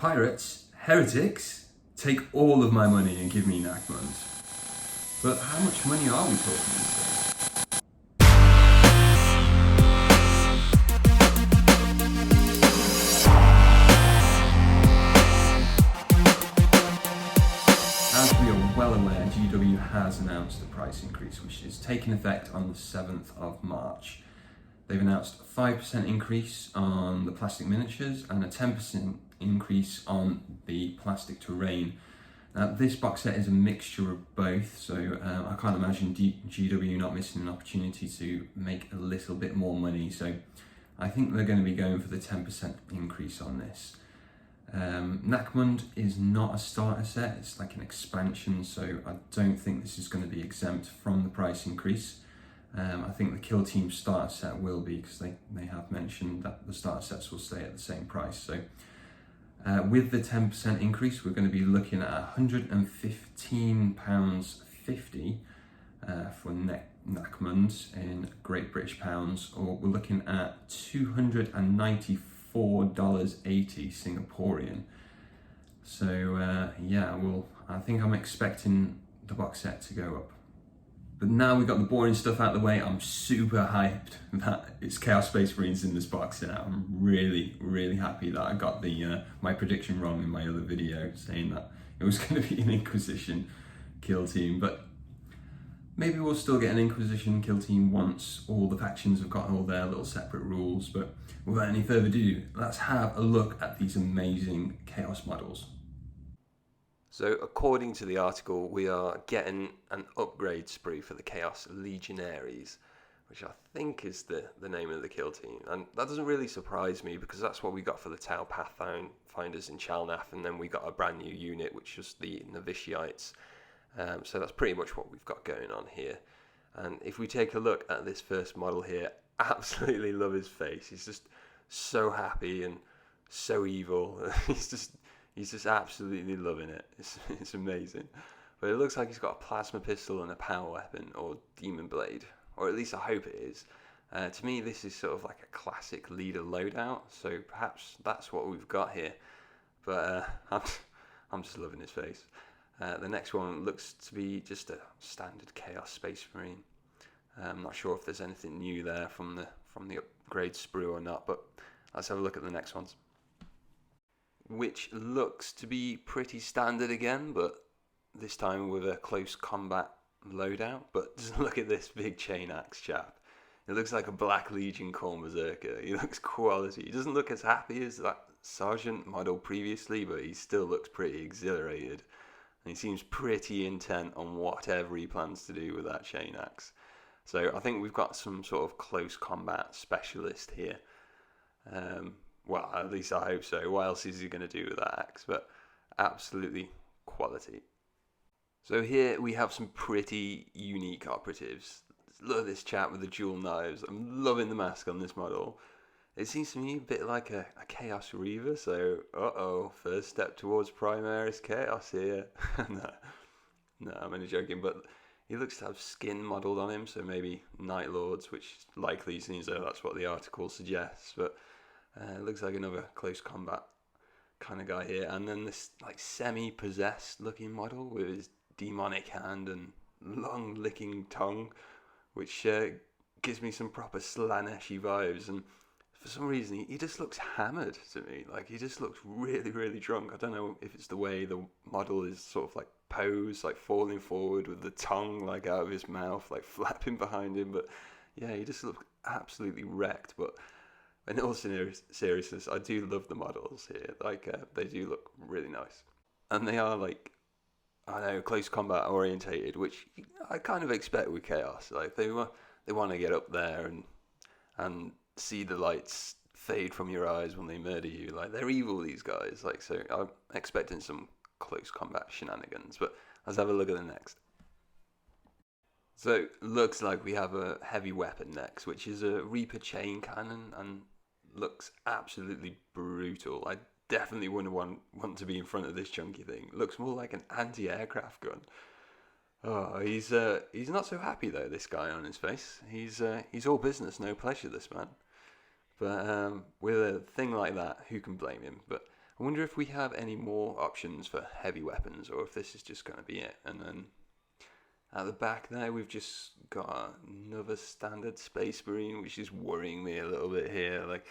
Pirates, heretics, take all of my money and give me Nachmund. But how much money are we talking here? As we are well aware, GW has announced a price increase, which is taking effect on the 7th of March. They've announced a 5% increase on the plastic miniatures and a 10% increase on the plastic terrain. Now, this box set is a mixture of both, so I can't imagine GW not missing an opportunity to make a little bit more money. So I think they're going to be going for the 10% increase on this. Nachmund is not a starter set, it's like an expansion, so I don't think this is going to be exempt from the price increase. I think the Kill Team starter set will be, because they have mentioned that the starter sets will stay at the same price. So with the 10% increase, we're going to be looking at £115.50 for Nachmund in Great British pounds, or we're looking at $294.80 Singaporean. So yeah, I think I'm expecting the box set to go up. But now we've got the boring stuff out of the way, I'm super hyped that it's Chaos Space Marines in this box set. I'm really, really happy that I got my prediction wrong in my other video, saying that it was going to be an Inquisition kill team. But maybe we'll still get an Inquisition kill team once all the factions have got all their little separate rules. But without any further ado, let's have a look at these amazing Chaos models. So according to the article, we are getting an upgrade spree for the Chaos Legionaries, which I think is the name of the kill team. And that doesn't really surprise me, because that's what we got for the Tau Pathfinders in Chalnath, and then we got a brand new unit, which was the Novitiates. So that's pretty much what we've got going on here. And if we take a look at this first model here, absolutely love his face. He's just so happy and so evil. He's just absolutely loving it. It's amazing. But it looks like he's got a plasma pistol and a power weapon, or demon blade, or at least I hope it is. To me, this is sort of like a classic leader loadout, so perhaps that's what we've got here. But I'm just loving his face. The next one looks to be just a standard Chaos Space Marine. I'm not sure if there's anything new there from the upgrade sprue or not, but let's have a look at the next ones. Which looks to be pretty standard again, but this time with a close combat loadout. But just look at this big chain axe chap. It looks like a Black Legion Khorne Berserker. He looks quality. He doesn't look as happy as that Sergeant model previously, but he still looks pretty exhilarated. And he seems pretty intent on whatever he plans to do with that chain axe. So I think we've got some sort of close combat specialist here. Well, at least I hope so. What else is he going to do with that axe? But absolutely quality. So here we have some pretty unique operatives. Look at this chap with the dual knives. I'm loving the mask on this model. It seems to me a bit like a Chaos Reaver. So, first step towards Primaris Chaos here. No, I'm only joking. But he looks to have skin modelled on him. So maybe Night Lords, which likely seems though that's what the article suggests. But it looks like another close combat kind of guy here. And then this like semi-possessed looking model with his demonic hand and long licking tongue, which gives me some proper Slaneshi vibes. And for some reason, he just looks hammered to me. Like, he just looks really, really drunk. I don't know if it's the way the model is sort of like posed, like falling forward with the tongue like out of his mouth, like flapping behind him. But yeah, he just looks absolutely wrecked. But in all seriousness, I do love the models here. Like, they do look really nice. And they are, like, I know, close combat orientated, which I kind of expect with Chaos. Like, they want to get up there and see the lights fade from your eyes when they murder you. Like, they're evil, these guys. Like, so I'm expecting some close combat shenanigans. But let's have a look at the next. So, looks like we have a heavy weapon next, which is a Reaper chain cannon, and looks absolutely brutal. I definitely wouldn't want to be in front of this chunky thing. Looks more like an anti-aircraft gun. Oh, he's not so happy though, this guy on his face. He's all business, no pleasure, this man. But with a thing like that, who can blame him? But I wonder if we have any more options for heavy weapons, or if this is just going to be it. And then at the back there, we've just got another standard Space Marine, which is worrying me a little bit here. Like,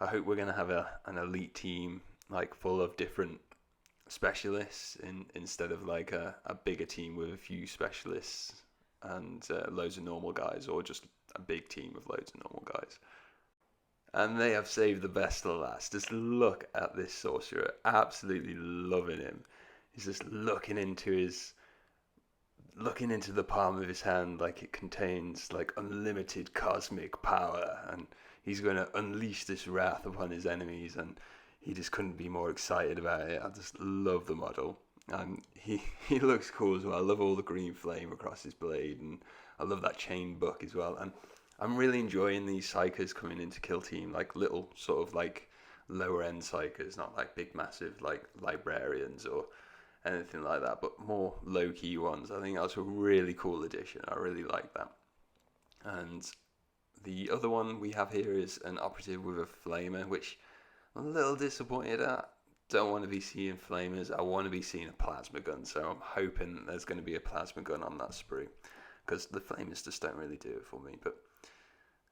I hope we're going to have an elite team, like, full of different specialists instead of like a bigger team with a few specialists and loads of normal guys, or just a big team of loads of normal guys. And they have saved the best for last. Just look at this sorcerer. Absolutely loving him. He's just looking into the palm of his hand like it contains like unlimited cosmic power, and he's going to unleash this wrath upon his enemies, and he just couldn't be more excited about it. I just love the model. And he looks cool as well. I love all the green flame across his blade, and I love that chain book as well. And I'm really enjoying these psychers coming into Kill Team, like little sort of like lower end psychers, not like big massive like librarians or anything like that, but more low key ones. I think that's a really cool addition. I really like that. And the other one we have here is an operative with a flamer, which I'm a little disappointed at. Don't want to be seeing flamers. I want to be seeing a plasma gun, so I'm hoping there's going to be a plasma gun on that sprue, because the flamers just don't really do it for me. But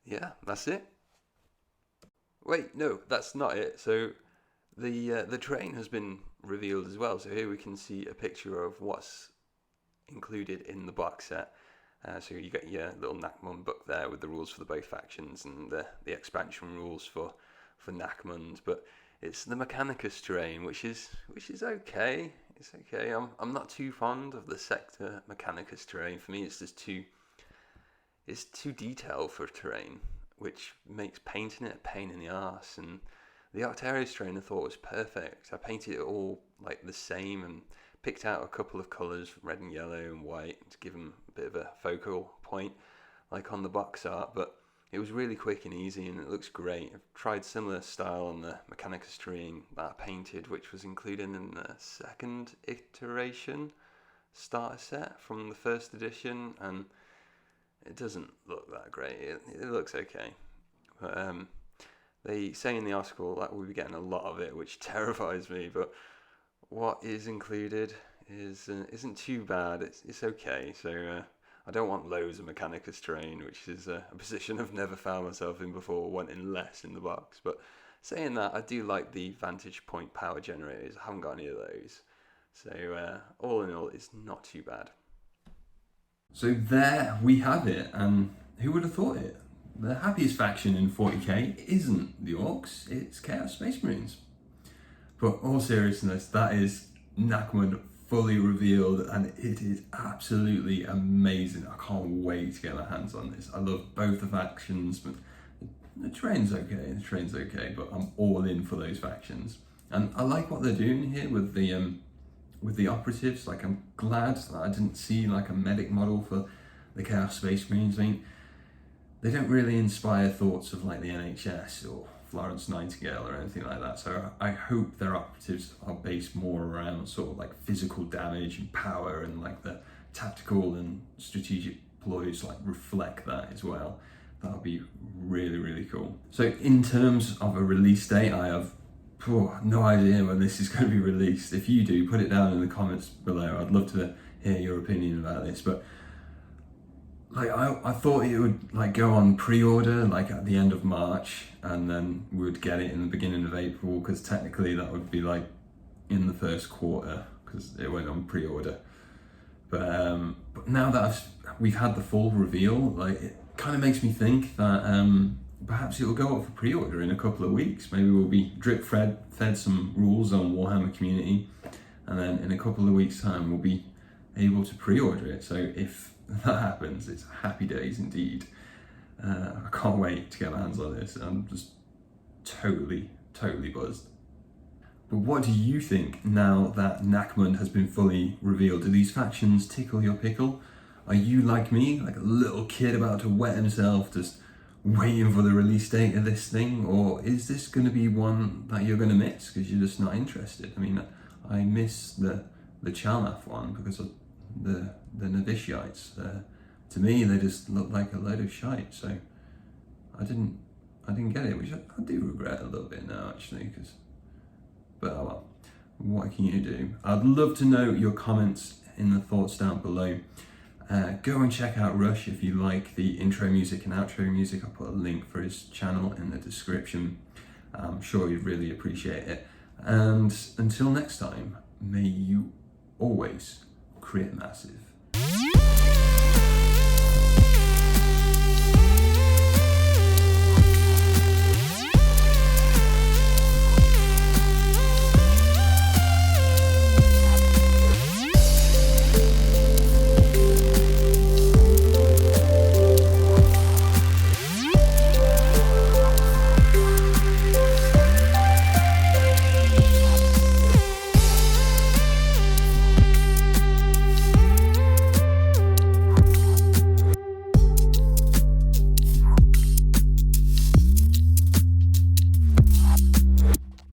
yeah, that's it. Wait, no, that's not it. So the train has been revealed as well. So here we can see a picture of what's included in the box set. So you get your little Nachmund book there with the rules for the both factions and the expansion rules for Nachmund. But it's the Mechanicus terrain, which is okay. It's okay. I'm not too fond of the sector Mechanicus terrain. For me, it's too detailed for terrain, which makes painting it a pain in the arse. And the Arctarius terrain I thought was perfect. I painted it all like the same and picked out a couple of colours, red and yellow and white, to give them a bit of a focal point, like on the box art. But it was really quick and easy, and it looks great. I've tried similar style on the Mechanicus terrain that I painted, which was included in the second iteration starter set from the first edition, and it doesn't look that great. It looks okay. But they say in the article that we'll be getting a lot of it, which terrifies me. But what is included isn't too bad. It's okay. So I don't want loads of Mechanicus terrain, which is a position I've never found myself in before, wanting less in the box. But saying that, I do like the Vantage Point power generators. I haven't got any of those. So all in all, it's not too bad. So there we have it, and who would have thought it? The happiest faction in 40k isn't the Orcs, it's Chaos Space Marines. But all seriousness, that is Nachmund fully revealed, and it is absolutely amazing. I can't wait to get my hands on this. I love both the factions, but the train's okay, but I'm all in for those factions. And I like what they're doing here with the operatives. Like, I'm glad that I didn't see like a medic model for the Chaos Space Marines. I mean, they don't really inspire thoughts of like the NHS or Florence Nightingale or anything like that. So I hope their operatives are based more around sort of like physical damage and power, and like the tactical and strategic ploys like reflect that as well. That'll be really, really cool. So in terms of a release date, I have no idea when this is going to be released. If you do, put it down in the comments below. I'd love to hear your opinion about this. But like, I thought it would like go on pre-order like at the end of March, and then we would get it in the beginning of April, because technically that would be like in the first quarter, because it went on pre-order. But now that we've had the full reveal, like, it kind of makes me think that perhaps it will go up for pre-order in a couple of weeks. Maybe we'll be drip fed some rules on Warhammer Community, and then in a couple of weeks' time we'll be able to pre-order it. So if that happens, it's happy days indeed. I can't wait to get my hands on this. I'm just totally buzzed. But what do you think now that Nachmund has been fully revealed? Do these factions tickle your pickle? Are you like me, like a little kid about to wet himself, just waiting for the release date of this thing? Or is this going to be one that you're going to miss because you're just not interested? I mean, I miss the Chalmath one because of the novitiates. To me, they just look like a load of shite. So I didn't get it, which I do regret a little bit now, actually, because But oh well, what can you do? I'd love to know your comments in the thoughts down below. Go and check out Rush if you like the intro music and outro music. I'll put a link for his channel in the description. I'm sure you'd really appreciate it. And until next time, may you always create massive.